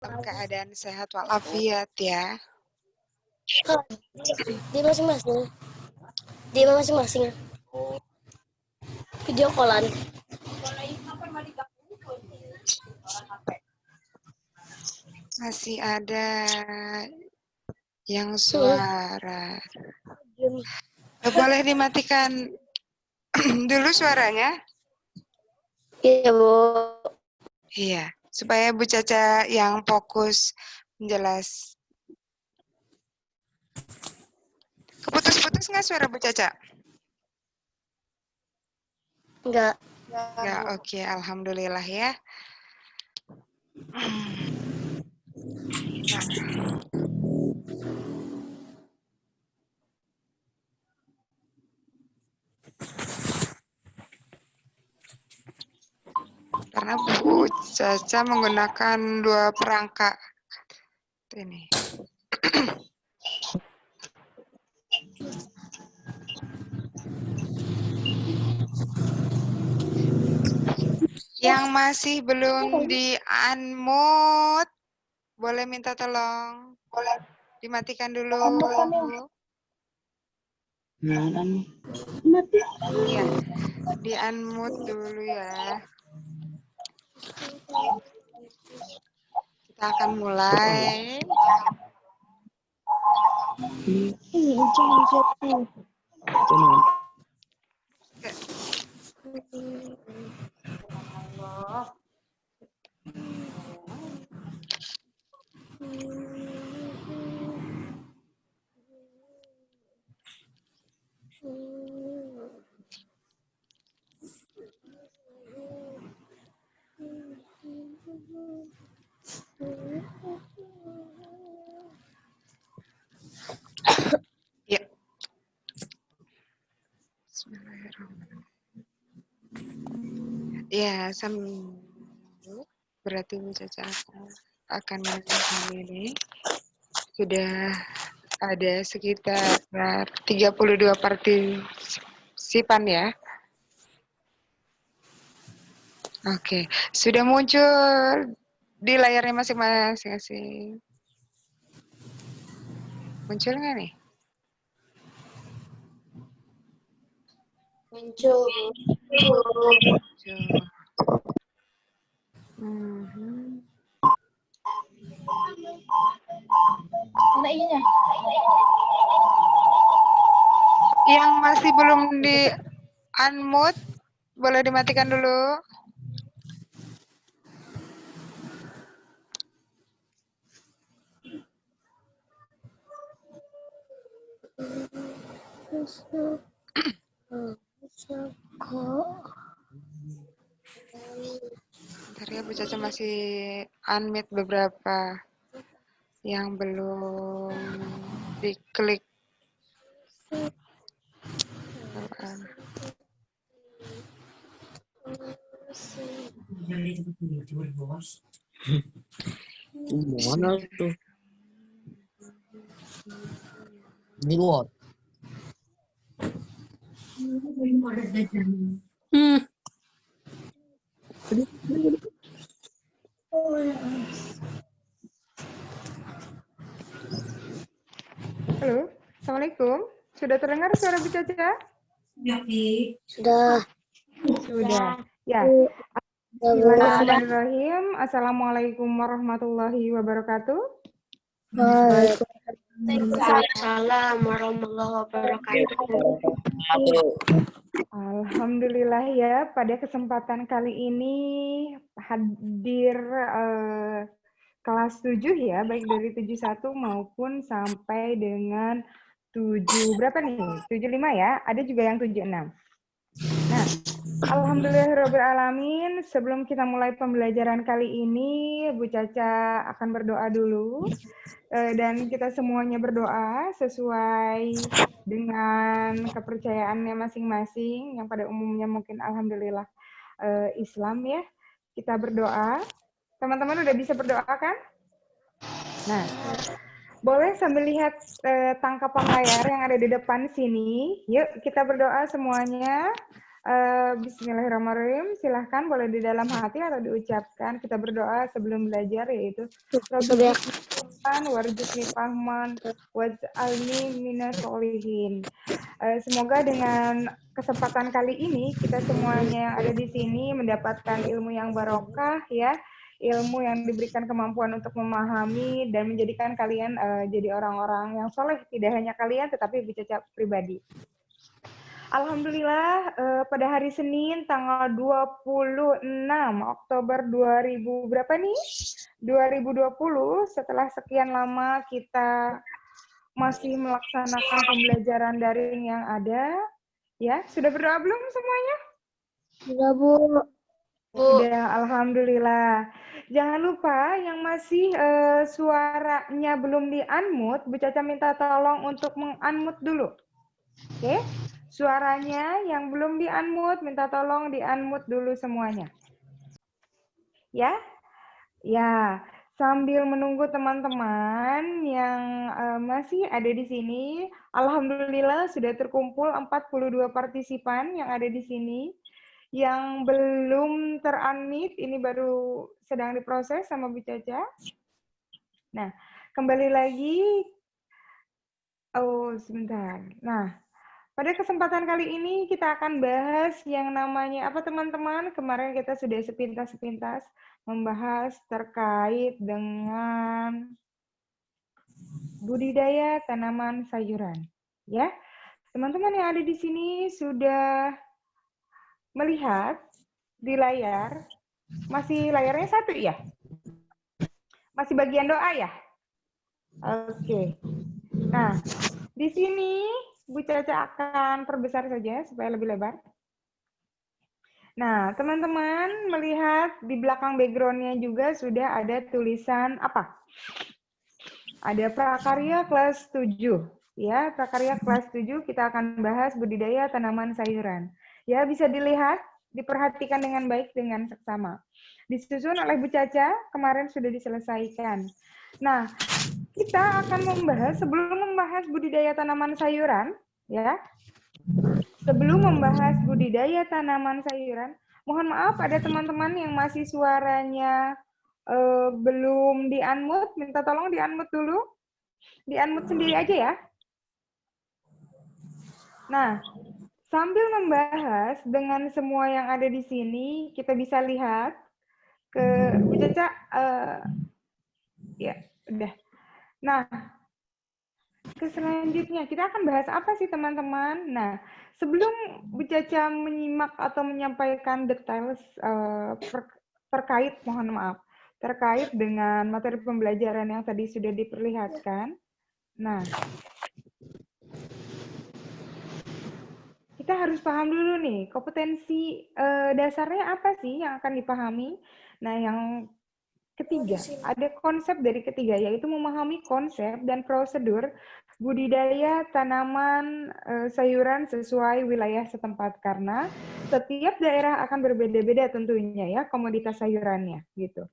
dalam keadaan sehat walafiat ya. Di masing-masing. Di masing-masing. Video callan. Masih ada yang suara. Boleh dimatikan dulu suaranya? Iya, Bu. Iya, supaya Bu Caca yang fokus menjelas. Keputus-putus nggak suara Bu Caca? Enggak. Enggak, oke. Alhamdulillah ya. Nah. Karena Bu Caca menggunakan 2 perangkat. Ini. Yang masih belum di-unmute, boleh minta tolong. Boleh dimatikan dulu. Iya, di-unmute dulu ya. Kita akan mulai. Ya. Ya, berarti Bu Caca akan menunjukkan ini. Sudah ada sekitar 32 partisipan ya. Oke, sudah muncul di layarnya masing-masing. Muncul nggak nih? Muncul. Yang masih belum di-unmute, boleh dimatikan dulu. Bentar ya, Bu Caca masih unmute beberapa yang belum diklik. Mana tuh? Di luar. Halo, Assalamualaikum. Sudah terdengar suara Bu Caca? Sudah. Sudah. Ya. Bismillahirrahmanirrahim. Assalamualaikum warahmatullahi wabarakatuh. Waalaikumsalam warahmatullahi wabarakatuh. Alhamdulillah ya, pada kesempatan kali ini hadir kelas 7 ya, baik dari 71 maupun sampai dengan 7 berapa nih? 75 ya, ada juga yang 76. Nah, alhamdulillahirrahmanirrahim, sebelum kita mulai pembelajaran kali ini, Bu Caca akan berdoa dulu. Dan kita semuanya berdoa sesuai dengan kepercayaannya masing-masing, yang pada umumnya mungkin alhamdulillah Islam ya. Kita berdoa. Teman-teman udah bisa berdoa kan? Nah, boleh sambil lihat tangkapan layar yang ada di depan sini. Yuk kita berdoa semuanya. Bismillahirrahmanirrahim. Silahkan boleh di dalam hati atau diucapkan. Kita berdoa sebelum belajar, yaitu Rabbi'an warzuqni fahman waj'alni minas sholihin. Semoga dengan kesempatan kali ini kita semuanya yang ada di sini mendapatkan ilmu yang barokah, ya, ilmu yang diberikan kemampuan untuk memahami dan menjadikan kalian jadi orang-orang yang soleh, tidak hanya kalian tetapi Bu Caca pribadi. Alhamdulillah pada hari Senin tanggal 26 Oktober 2000 berapa nih? 2020, setelah sekian lama kita masih melaksanakan pembelajaran daring yang ada, ya. Sudah berdoa belum semuanya? Sudah, Bu. Sudah, alhamdulillah. Jangan lupa yang masih suaranya belum di-unmute, Bu Caca minta tolong untuk meng-unmute dulu. Oke? Suaranya yang belum di-unmute, minta tolong di-unmute dulu semuanya. Ya? Ya, sambil menunggu teman-teman yang masih ada di sini, alhamdulillah sudah terkumpul 42 partisipan yang ada di sini. Yang belum ter-unmute ini baru sedang diproses sama Bu Caca. Nah, kembali lagi. Oh, sebentar. Nah, pada kesempatan kali ini kita akan bahas yang namanya apa teman-teman? Kemarin kita sudah sepintas-sepintas membahas terkait dengan budidaya tanaman sayuran. Ya, teman-teman yang ada di sini sudah melihat di layar, masih layarnya satu ya? Masih bagian doa ya? Oke. Nah, di sini Bu Caca akan perbesar saja supaya lebih lebar. Nah, teman-teman melihat di belakang background-nya juga sudah ada tulisan apa? Ada prakarya kelas 7. Ya, prakarya kelas 7 kita akan bahas budidaya tanaman sayuran. Ya, bisa dilihat, diperhatikan dengan baik dengan seksama. Disusun oleh Bu Caca, kemarin sudah diselesaikan. Nah, kita akan membahas, sebelum membahas budidaya tanaman sayuran, ya, sebelum membahas budidaya tanaman sayuran, mohon maaf ada teman-teman yang masih suaranya belum di-unmute, minta tolong di-unmute dulu. Di-unmute sendiri aja ya. Nah, sambil membahas dengan semua yang ada di sini, kita bisa lihat ke Bu Caca, ya, udah. Nah, ke selanjutnya, kita akan bahas apa sih teman-teman? Nah, sebelum Bu Caca menyimak atau menyampaikan detail terkait, mohon maaf, terkait dengan materi pembelajaran yang tadi sudah diperlihatkan. Nah, kita harus paham dulu nih, kompetensi dasarnya apa sih yang akan dipahami? Nah, yang ketiga, ada konsep dari ketiga, yaitu memahami konsep dan prosedur budidaya tanaman sayuran sesuai wilayah setempat, karena setiap daerah akan berbeda-beda tentunya ya komoditas sayurannya gitu.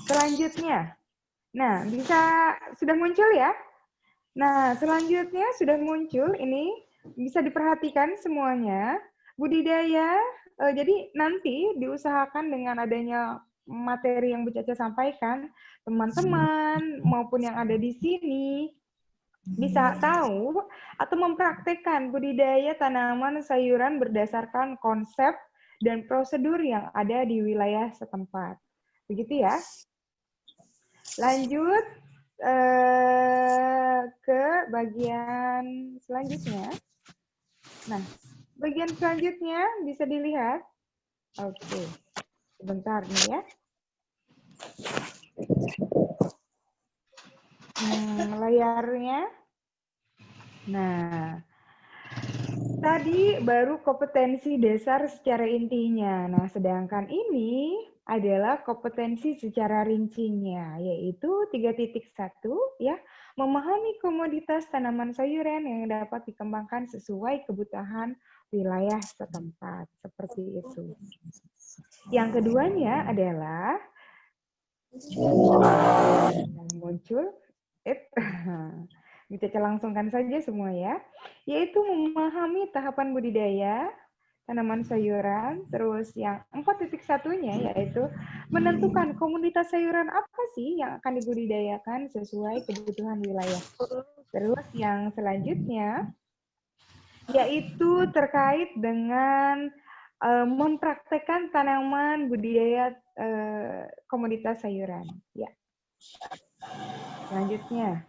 Selanjutnya, nah sudah muncul ya? Nah, selanjutnya sudah muncul ini, bisa diperhatikan semuanya, budidaya, jadi nanti diusahakan dengan adanya materi yang Bu Caca sampaikan, teman-teman maupun yang ada di sini bisa tahu atau mempraktekkan budidaya tanaman sayuran berdasarkan konsep dan prosedur yang ada di wilayah setempat. Begitu ya. Lanjut ke bagian selanjutnya. Nah, bagian selanjutnya bisa dilihat. Oke, sebentar nih ya. Layarnya. Nah, tadi baru kompetensi dasar secara intinya. Nah, sedangkan ini adalah kompetensi secara rincinya, yaitu 3.1 ya, memahami komoditas tanaman sayuran yang dapat dikembangkan sesuai kebutuhan wilayah setempat, seperti itu. Yang keduanya adalah muncul, kita langsungkan saja semua ya, yaitu memahami tahapan budidaya, tanaman sayuran. Terus yang 4.1-nya yaitu menentukan komunitas sayuran apa sih yang akan dibudidayakan sesuai kebutuhan wilayah. Terus yang selanjutnya yaitu terkait dengan mempraktekkan tanaman budidaya komoditas sayuran. Ya. Selanjutnya.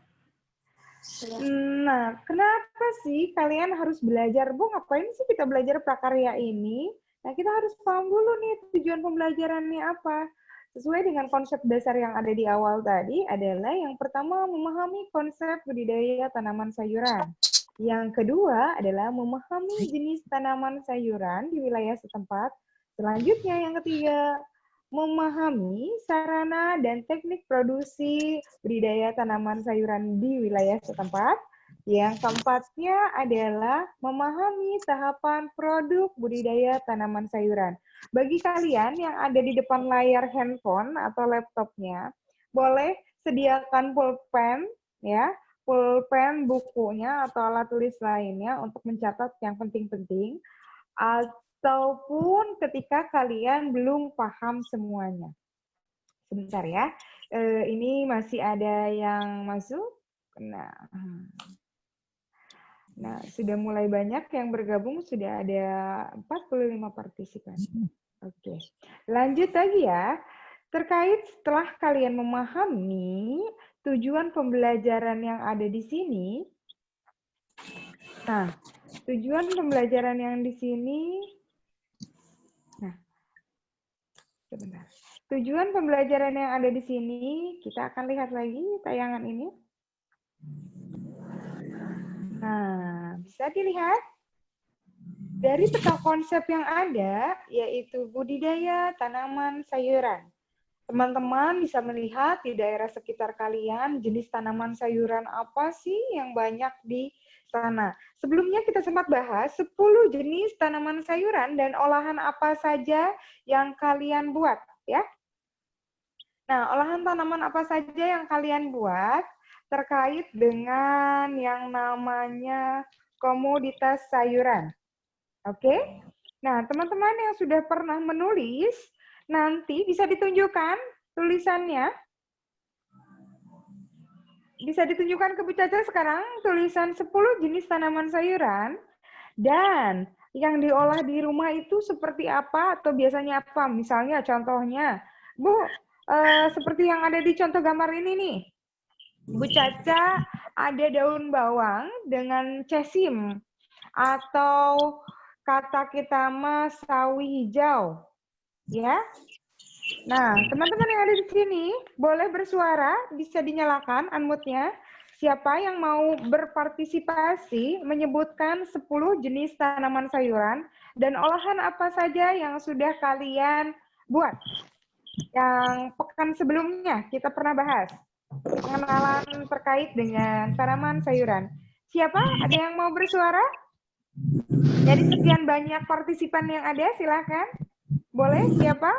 Nah, kenapa sih kalian harus belajar? Bu, ngapain sih kita belajar prakarya ini? Nah, kita harus paham dulu nih tujuan pembelajarannya apa. Sesuai dengan konsep dasar yang ada di awal tadi adalah yang pertama memahami konsep budidaya tanaman sayuran. Yang kedua adalah memahami jenis tanaman sayuran di wilayah setempat. Selanjutnya yang ketiga, memahami sarana dan teknik produksi budidaya tanaman sayuran di wilayah setempat. Yang keempatnya adalah memahami tahapan produk budidaya tanaman sayuran. Bagi kalian yang ada di depan layar handphone atau laptopnya, boleh sediakan pulpen, ya, pulpen, bukunya, atau alat tulis lainnya untuk mencatat yang penting-penting. Ataupun ketika kalian belum paham semuanya. Sebentar ya, ini masih ada yang masuk. Nah, sudah mulai banyak yang bergabung, sudah ada 45 partisipan. Oke, lanjut lagi ya. Terkait setelah kalian memahami tujuan pembelajaran yang ada di sini, nah, tujuan pembelajaran yang di sini, nah, sebentar. Tujuan pembelajaran yang ada di sini, kita akan lihat lagi tayangan ini. Nah, bisa dilihat dari peta konsep yang ada, yaitu budidaya tanaman sayuran. Teman-teman bisa melihat di daerah sekitar kalian jenis tanaman sayuran apa sih yang banyak di sana. Sebelumnya kita sempat bahas 10 jenis tanaman sayuran dan olahan apa saja yang kalian buat, ya. Nah, olahan tanaman apa saja yang kalian buat terkait dengan yang namanya komoditas sayuran. Oke? Nah, teman-teman yang sudah pernah menulis, nanti bisa ditunjukkan tulisannya. Bisa ditunjukkan ke Bu Caca sekarang tulisan 10 jenis tanaman sayuran dan yang diolah di rumah itu seperti apa atau biasanya apa. Misalnya contohnya, Bu, seperti yang ada di contoh gambar ini nih. Bu Caca ada daun bawang dengan cesim atau kata kita mah sawi hijau. Ya. Nah, teman-teman yang ada di sini boleh bersuara, bisa dinyalakan unmute-nya. Siapa yang mau berpartisipasi menyebutkan 10 jenis tanaman sayuran dan olahan apa saja yang sudah kalian buat? Yang pekan sebelumnya kita pernah bahas. Pengenalan terkait dengan tanaman sayuran. Siapa? Ada yang mau bersuara? Dari sekian banyak partisipan yang ada, silakan. Boleh, siapa?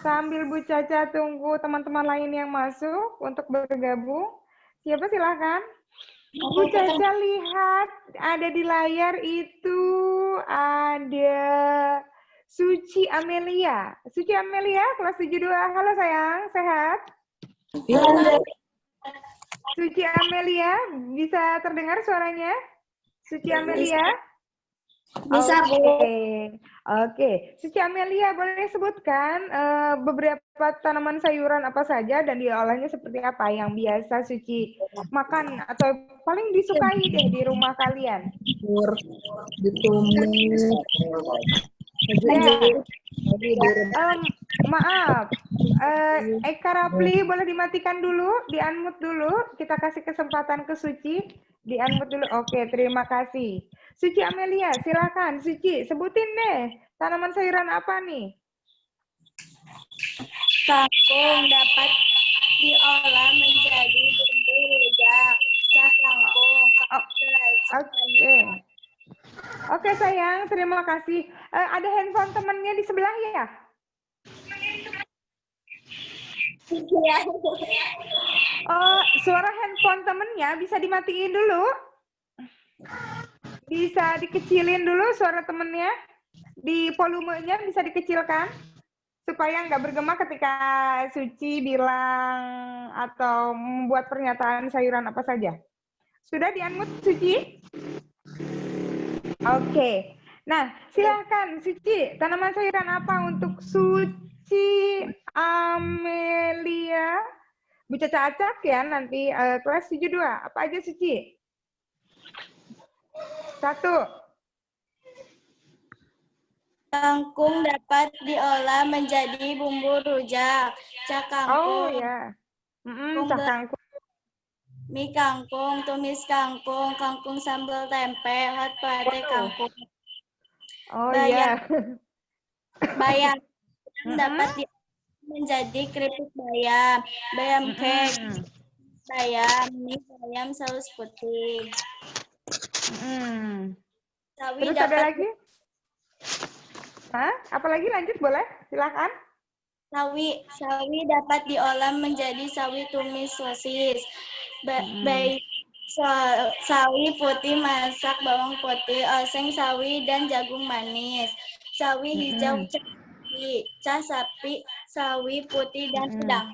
Sambil Bu Caca tunggu teman-teman lain yang masuk untuk bergabung. Siapa silakan? Bu Caca lihat ada di layar itu ada Suci Amelia. Suci Amelia, kelas 72. Halo sayang, sehat? Ya. Suci Amelia, bisa terdengar suaranya? Suci Amelia? Bisa, Bu. Oke. Suci Amelia, boleh sebutkan beberapa tanaman sayuran apa saja dan diolahnya seperti apa yang biasa Suci makan atau paling disukai deh di rumah kalian? Ditumis. Maaf, Eka Rapli boleh dimatikan dulu, di-unmute dulu. Kita kasih kesempatan ke Suci, di-unmute dulu. Oke, terima kasih. Suci Amelia, silakan. Suci, sebutin deh, tanaman sayuran apa nih? Kangkung dapat diolah menjadi bumbu rujak. Kangkung. Oke. Oke sayang, terima kasih. Ada handphone temennya di sebelah ya? Suara handphone temennya bisa dimatiin dulu. Bisa dikecilin dulu suara temennya, di volumenya bisa dikecilkan supaya nggak bergema ketika Suci bilang atau membuat pernyataan sayuran apa saja. Sudah di-unmute Suci? Oke. Nah, silahkan Suci, tanaman sayuran apa untuk Suci Amelia? Bu Caca Acak ya nanti kelas 72. Apa aja Suci? 1. Kangkung dapat diolah menjadi bumbu rujak. Cak Oh kangkung, ya. kangkung Cak kangkung. mie kangkung, tumis kangkung, kangkung sambal tempe, hot pate Wow. kangkung. Oh Bayam, iya. bayam dapat diolah menjadi keripik bayam, bayam cake, bayam, mie bayam, saus putih. Sawi Terus ada dapat lagi? Hah? Apalagi lanjut boleh? Silakan. Sawi dapat diolah menjadi sawi tumis sosis. Sawi putih masak bawang putih, oseng sawi dan jagung manis. Sawi hijau cah sapi, sawi putih dan udang.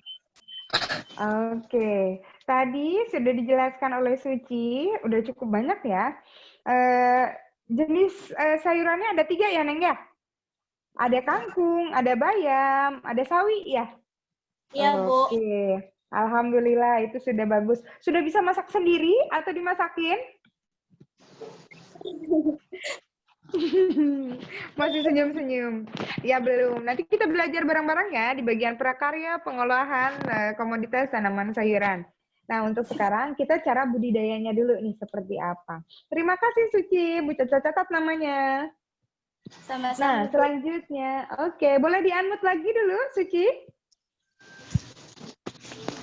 Oke. Tadi sudah dijelaskan oleh Suci, udah cukup banyak ya. Jenis sayurannya ada 3 ya, Neng ya? Ada kangkung, ada bayam, ada sawi ya? Iya, Bu. Oke. Alhamdulillah itu sudah bagus. Sudah bisa masak sendiri atau dimasakin? Masih senyum-senyum. Ya belum. Nanti kita belajar bareng-bareng ya di bagian prakarya pengolahan komoditas tanaman sayuran. Nah, untuk sekarang kita cara budidayanya dulu nih seperti apa. Terima kasih Suci, Bu Caca catat namanya. Sama-sama. Nah, selanjutnya. Oke, boleh di-unmute lagi dulu Suci?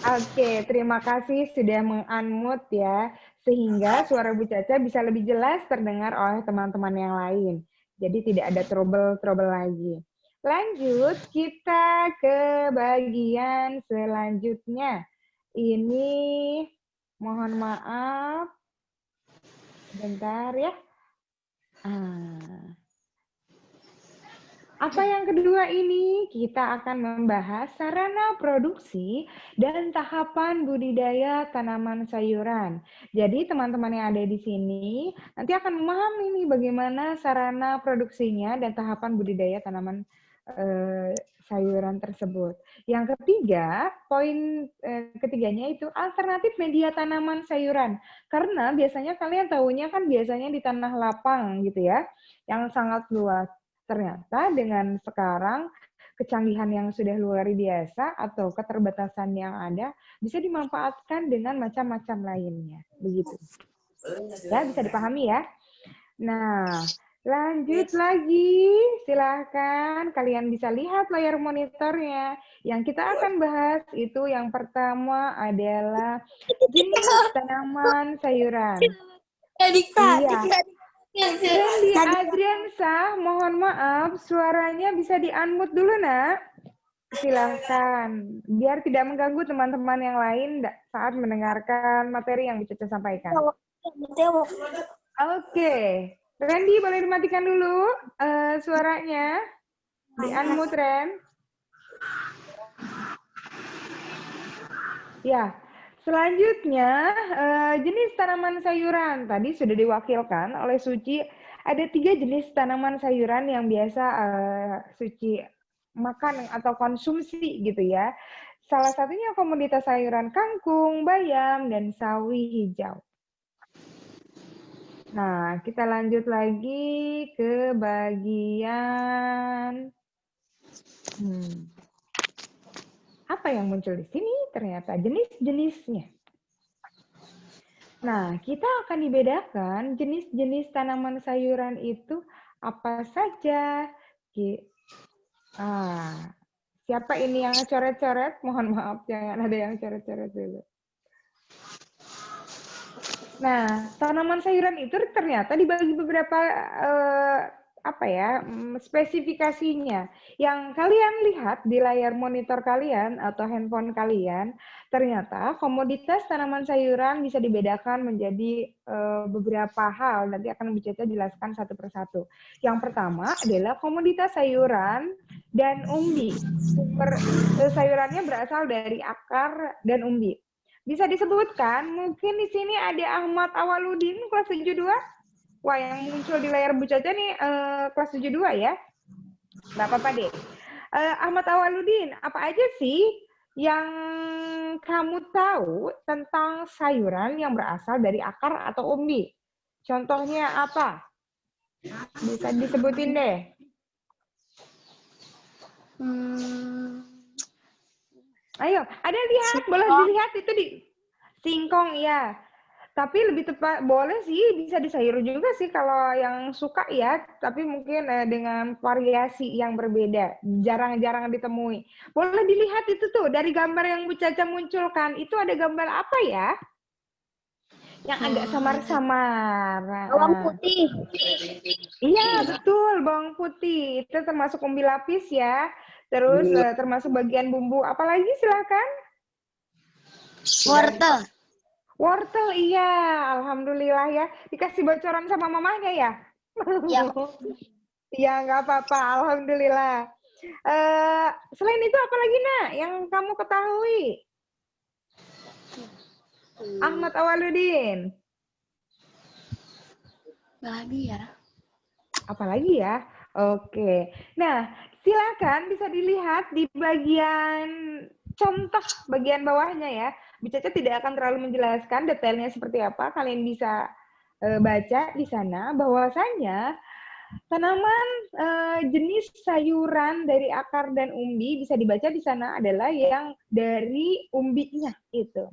Oke, terima kasih sudah meng-unmute ya, sehingga suara Bu Caca bisa lebih jelas terdengar oleh teman-teman yang lain. Jadi tidak ada trouble-trouble lagi. Lanjut, kita ke bagian selanjutnya. Ini, mohon maaf, bentar ya. Apa yang kedua ini? Kita akan membahas sarana produksi dan tahapan budidaya tanaman sayuran. Jadi teman-teman yang ada di sini nanti akan memahami nih bagaimana sarana produksinya dan tahapan budidaya tanaman sayuran tersebut. Yang ketiga, poin ketiganya itu alternatif media tanaman sayuran. Karena biasanya kalian tahunya kan biasanya di tanah lapang gitu ya, yang sangat luas. Ternyata dengan sekarang kecanggihan yang sudah luar biasa atau keterbatasan yang ada bisa dimanfaatkan dengan macam-macam lainnya. Begitu. Ya, bisa dipahami ya. Nah, lanjut lagi. Silahkan kalian bisa lihat layar monitornya. Yang kita akan bahas itu yang pertama adalah jenis tanaman sayuran. Iya. Randy Adriansa, mohon maaf, suaranya bisa di-unmute dulu, Nak. Silahkan, biar tidak mengganggu teman-teman yang lain saat mendengarkan materi yang Caca sampaikan. Oke, Randy boleh dimatikan dulu suaranya. Di-unmute, Ren. Ya. Selanjutnya, jenis tanaman sayuran. Tadi sudah diwakilkan oleh Suci. Ada 3 jenis tanaman sayuran yang biasa Suci makan atau konsumsi gitu ya. Salah satunya komoditas sayuran kangkung, bayam, dan sawi hijau. Nah, kita lanjut lagi ke bagian... apa yang muncul di sini? Ternyata jenis-jenisnya. Nah, kita akan dibedakan jenis-jenis tanaman sayuran itu apa saja. Siapa ini yang coret-coret? Mohon maaf, jangan ada yang coret-coret dulu. Nah, tanaman sayuran itu ternyata dibagi beberapa apa ya, spesifikasinya. Yang kalian lihat di layar monitor kalian atau handphone kalian, ternyata komoditas tanaman sayuran bisa dibedakan menjadi beberapa hal. Nanti akan Bu Caca jelaskan satu persatu. Yang pertama adalah komoditas sayuran dan umbi. Sumber sayurannya berasal dari akar dan umbi. Bisa disebutkan, mungkin di sini ada Ahmad Awaludin kelas 72. Wah, yang muncul di layar Bu Caca nih kelas 72 ya. Nggak apa-apa deh. Ahmad Awaludin, apa aja sih yang kamu tahu tentang sayuran yang berasal dari akar atau umbi? Contohnya apa? Bisa disebutin deh. Ayo, ada lihat, boleh dilihat itu di singkong ya. Tapi lebih tepat, boleh sih, bisa di sayur juga sih kalau yang suka ya. Tapi mungkin dengan variasi yang berbeda, jarang-jarang ditemui. Boleh dilihat itu tuh, dari gambar yang Bu Caca munculkan, itu ada gambar apa ya? Yang agak samar-samar. Bawang putih. Iya, betul, bawang putih. Itu termasuk umbi lapis ya. Terus termasuk bagian bumbu. Apalagi silakan. Wortel. Wortel, iya. Alhamdulillah ya. Dikasih bocoran sama mamanya ya? Ya. Iya, nggak apa-apa. Alhamdulillah. Selain itu apa lagi, Nak, yang kamu ketahui? Ahmad Awaludin. Lagi ya. Apalagi ya? Oke. Nah, silakan bisa dilihat di bagian contoh bagian bawahnya ya. Bu Caca tidak akan terlalu menjelaskan detailnya seperti apa. Kalian bisa baca di sana bahwasanya tanaman jenis sayuran dari akar dan umbi bisa dibaca di sana adalah yang dari umbinya itu.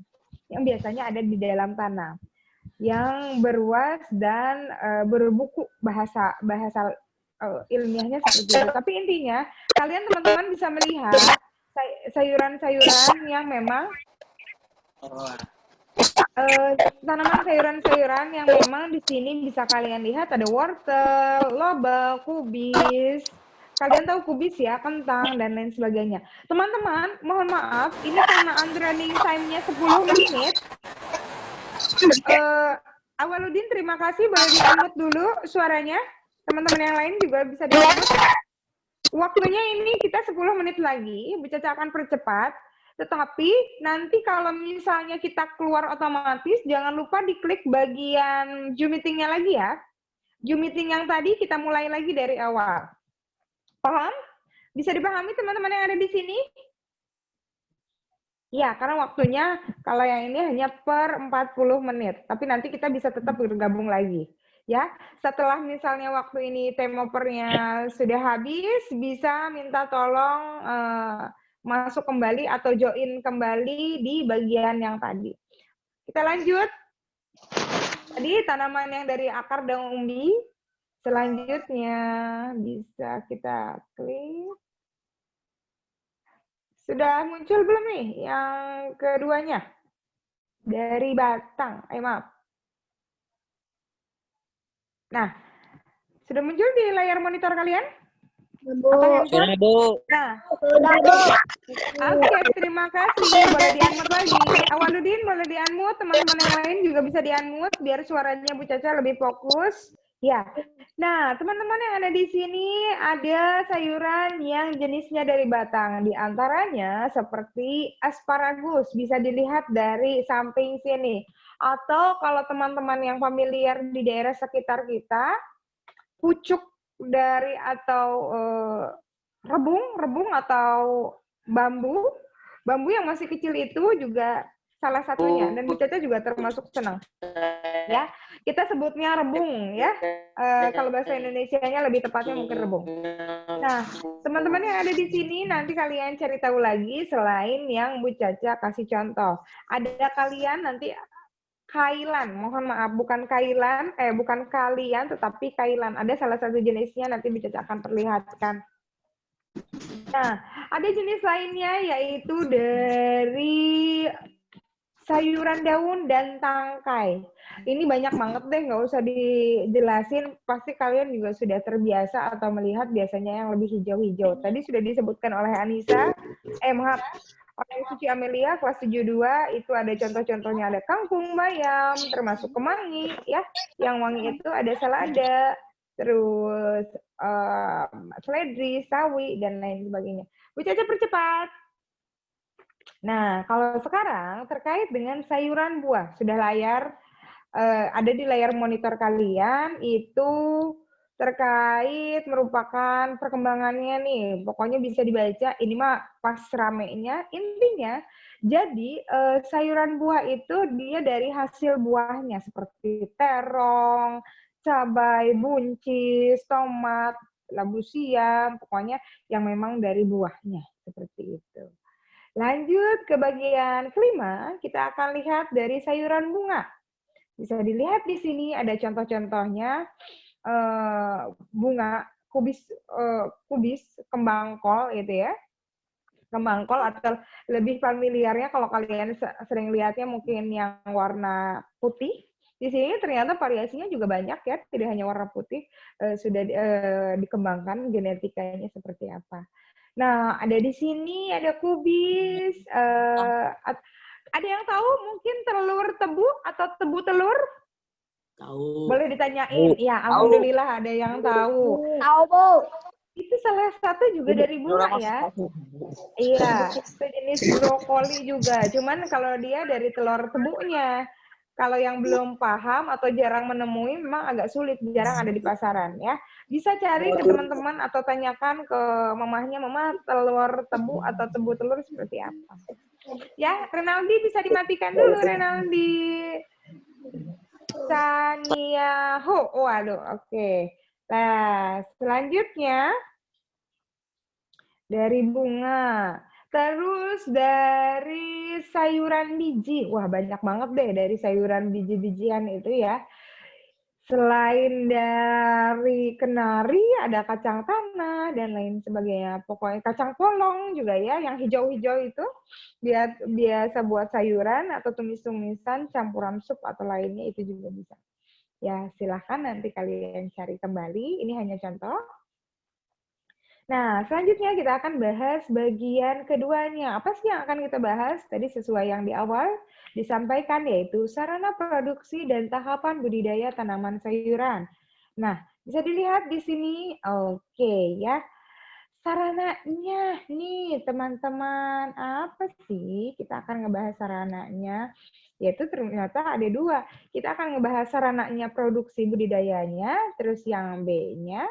Yang biasanya ada di dalam tanah. Yang beruas dan berbuku bahasa ilmiahnya seperti itu. Tapi intinya kalian teman-teman bisa melihat sayuran-sayuran yang memang tanaman sayuran-sayuran yang memang di sini bisa kalian lihat ada wortel, lobak, kubis. Kalian tahu kubis ya, kentang dan lain sebagainya. Teman-teman, mohon maaf, ini karena running time-nya 10 menit. Awaludin, terima kasih. Boleh di-unmute dulu suaranya. Teman-teman yang lain juga bisa di-unmute. Waktunya ini kita 10 menit lagi. Bu Caca akan percepat. Tetapi nanti kalau misalnya kita keluar otomatis, jangan lupa diklik bagian Zoom meeting-nya lagi ya. Zoom meeting yang tadi kita mulai lagi dari awal. Paham? Bisa dipahami teman-teman yang ada di sini? Ya, karena waktunya kalau yang ini hanya per 40 menit. Tapi nanti kita bisa tetap bergabung lagi. Ya, setelah misalnya waktu ini temopernya sudah habis, bisa minta tolong masuk kembali atau join kembali di bagian yang tadi. Kita lanjut. Tadi tanaman yang dari akar dan umbi. Selanjutnya bisa kita klik. Sudah muncul belum nih yang keduanya? Dari batang. Maaf. Nah, sudah muncul di layar monitor kalian? Atau handphone? Nah, oke, terima kasih. Boleh di-unmute lagi. Awaludin boleh di-unmute. Teman-teman yang lain juga bisa di-unmute biar suaranya Bu Caca lebih fokus. Ya. Nah, teman-teman yang ada di sini ada sayuran yang jenisnya dari batang. Di antaranya seperti asparagus, bisa dilihat dari samping sini. Atau kalau teman-teman yang familiar di daerah sekitar kita, pucuk dari atau rebung atau bambu yang masih kecil itu juga salah satunya, dan Bu Caca juga termasuk senang. Ya, kita sebutnya rebung ya. Kalau bahasa Indonesianya lebih tepatnya mungkin rebung. Nah, teman-teman yang ada di sini nanti kalian cari tahu lagi selain yang Bu Caca kasih contoh. Ada kalian nanti kailan, mohon maaf, bukan kailan, bukan kalian, tetapi kailan. Ada salah satu jenisnya, nanti Bu Caca akan perlihatkan. Nah, ada jenis lainnya, yaitu dari sayuran daun dan tangkai. Ini banyak banget deh, nggak usah dijelasin. Pasti kalian juga sudah terbiasa atau melihat biasanya yang lebih hijau-hijau. Tadi sudah disebutkan oleh Anissa, maaf, oleh Suci Amelia kelas 72 itu ada contoh-contohnya, ada kangkung, bayam, termasuk kemangi ya. Yang wangi itu ada selada, terus seledri, sawi dan lain sebagainya. Bu Caca percepat. Nah, kalau sekarang terkait dengan sayuran buah, sudah ada di layar monitor kalian itu terkait merupakan perkembangannya nih. Pokoknya bisa dibaca, ini mah pas ramenya. Intinya, jadi sayuran buah itu dia dari hasil buahnya seperti terong, cabai, buncis, tomat, labu siam, pokoknya yang memang dari buahnya seperti itu. Lanjut ke bagian kelima, kita akan lihat dari sayuran bunga. Bisa dilihat di sini ada contoh-contohnya bunga kubis, kembang kol gitu ya. Kembang kol atau lebih familiarnya kalau kalian sering lihatnya mungkin yang warna putih. Di sini ternyata variasinya juga banyak ya, tidak hanya warna putih, sudah dikembangkan genetikanya seperti apa. Nah, ada di sini ada kubis, ada yang tahu mungkin telur tebu atau tebu telur? Tahu. Boleh ditanyain? Ya, alhamdulillah ada yang tahu. Tahu, Bu. Itu salah satu juga dari bunga ya. Iya, sejenis brokoli juga. Cuman kalau dia dari telur tebunya. Kalau yang belum paham atau jarang menemui, memang agak sulit, jarang ada di pasaran ya. Bisa cari ke teman-teman atau tanyakan ke mamahnya, mama telur tebu atau tebu telur seperti apa. Ya, Renaldi bisa dimatikan dulu, Renaldi. Sania Ho, waduh, oke. Nah, selanjutnya dari bunga. Terus dari sayuran biji. Wah, banyak banget deh dari sayuran biji-bijian itu ya. Selain dari kenari, ada kacang tanah dan lain sebagainya. Pokoknya kacang polong juga ya, yang hijau-hijau itu biasa buat sayuran atau tumis-tumisan, campuran sup atau lainnya itu juga bisa. Ya, silahkan nanti kalian cari kembali. Ini hanya contoh. Nah, selanjutnya kita akan bahas bagian keduanya. Apa sih yang akan kita bahas? Tadi sesuai yang di awal disampaikan, yaitu sarana produksi dan tahapan budidaya tanaman sayuran. Nah, bisa dilihat di sini. Oke, ya. Sarananya nih, teman-teman. Apa sih? Kita akan ngebahas sarananya. Yaitu ternyata ada dua. Kita akan ngebahas sarananya produksi budidayanya, terus yang B-nya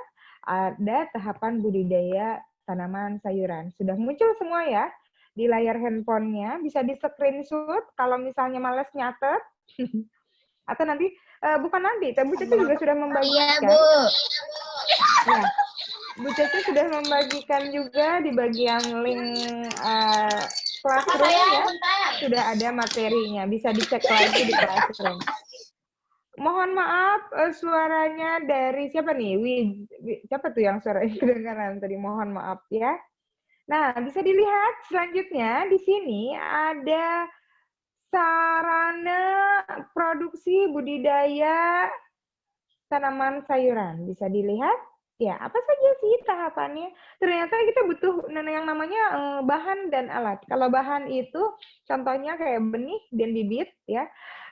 ada tahapan budidaya tanaman sayuran. Sudah muncul semua ya di layar handphonenya. Bisa di screenshot kalau misalnya males nyatet. Atau nanti, bukan nanti, Bu Caca juga sudah membagikan. Bu. Ya, Bu Caca sudah membagikan juga di bagian link Classroom ya. Sudah ada materinya, bisa dicek lagi di Classroom. Mohon maaf, suaranya dari siapa nih? Siapa tuh yang suaranya kedengaran tadi? Mohon maaf ya. Nah, bisa dilihat selanjutnya di sini ada sarana produksi budidaya tanaman sayuran. Bisa dilihat? Ya, apa saja sih tahapannya? Ternyata kita butuh yang namanya bahan dan alat. Kalau bahan itu contohnya kayak benih dan bibit ya.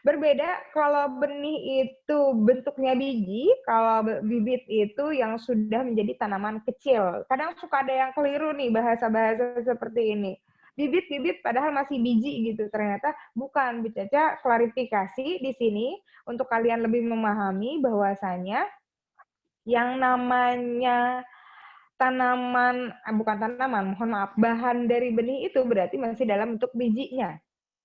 Berbeda kalau benih itu bentuknya biji, kalau bibit itu yang sudah menjadi tanaman kecil. Kadang suka ada yang keliru nih bahasa-bahasa seperti ini. Bibit-bibit padahal masih biji gitu. Ternyata bukan. Bu Caca klarifikasi di sini untuk kalian lebih memahami bahwasanya yang namanya tanaman, bukan tanaman, mohon maaf, bahan dari benih itu berarti masih dalam bentuk bijinya.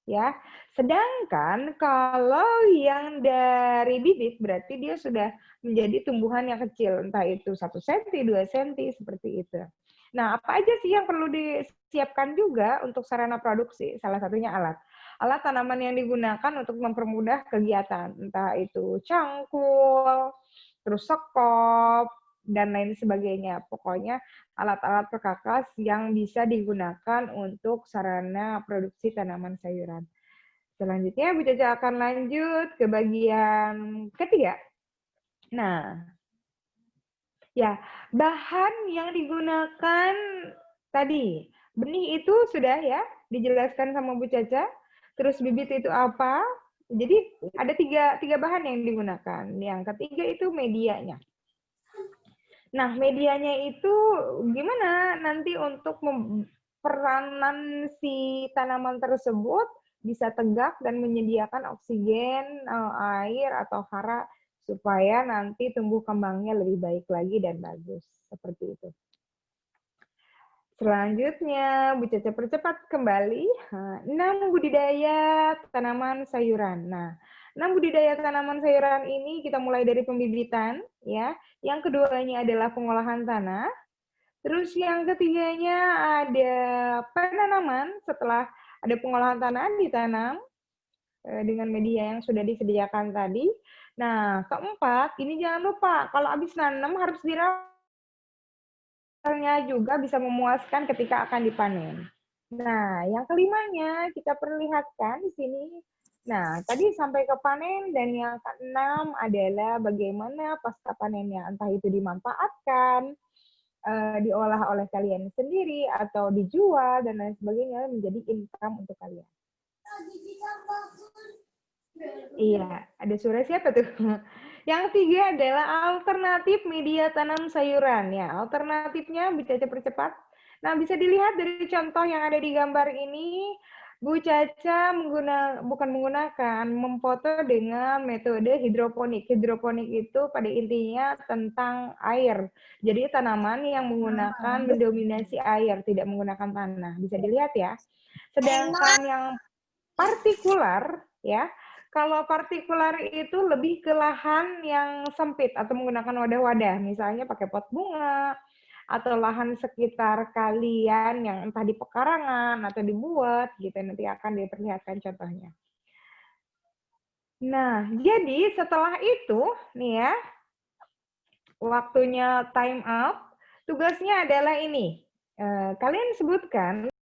Ya, sedangkan kalau yang dari bibit berarti dia sudah menjadi tumbuhan yang kecil, entah itu 1 cm, 2 cm, seperti itu. Nah, apa aja sih yang perlu disiapkan juga untuk sarana produksi? Salah satunya alat. Alat tanaman yang digunakan untuk mempermudah kegiatan, entah itu cangkul, terus sekop, dan lain sebagainya. Pokoknya alat-alat perkakas yang bisa digunakan untuk sarana produksi tanaman sayuran. Selanjutnya Bu Caca akan lanjut ke bagian ketiga. Nah, ya, bahan yang digunakan tadi, benih itu sudah ya dijelaskan sama Bu Caca. Terus bibit itu apa? Jadi ada tiga bahan yang digunakan. Yang ketiga itu medianya. Nah, medianya itu gimana nanti untuk peranan si tanaman tersebut bisa tegak dan menyediakan oksigen, air atau hara supaya nanti tumbuh kembangnya lebih baik lagi dan bagus. Seperti itu. Selanjutnya, Bu Caca percepat kembali. 6 budidaya tanaman sayuran. Nah, 6 budidaya tanaman sayuran ini kita mulai dari pembibitan, ya. Yang keduanya adalah pengolahan tanah. Terus yang ketiganya ada penanaman. Setelah ada pengolahan tanah, ditanam dengan media yang sudah disediakan tadi. Nah, keempat, ini jangan lupa, kalau habis nanam harus dirawat. Juga bisa memuaskan ketika akan dipanen. Nah, yang kelimanya kita perlihatkan di sini. Nah, tadi sampai ke panen dan yang keenam adalah bagaimana pasca panennya, entah itu dimanfaatkan, diolah oleh kalian sendiri atau dijual dan lain sebagainya menjadi income untuk kalian. Iya, ada suara siapa tuh? Yang tiga adalah alternatif media tanam sayuran. Ya, alternatifnya Bu Caca percepat. Nah, bisa dilihat dari contoh yang ada di gambar ini, Bu Caca memfoto dengan metode hidroponik. Hidroponik itu pada intinya tentang air. Jadi tanaman yang menggunakan mendominasi air, tidak menggunakan tanah. Bisa dilihat ya. Sedangkan yang partikular, ya, kalau partikular itu lebih ke lahan yang sempit atau menggunakan wadah-wadah, misalnya pakai pot bunga, atau lahan sekitar kalian yang entah di pekarangan atau dibuat, gitu, nanti akan diperlihatkan contohnya. Nah, jadi setelah itu, nih ya, waktunya time up, tugasnya adalah ini. Kalian sebutkan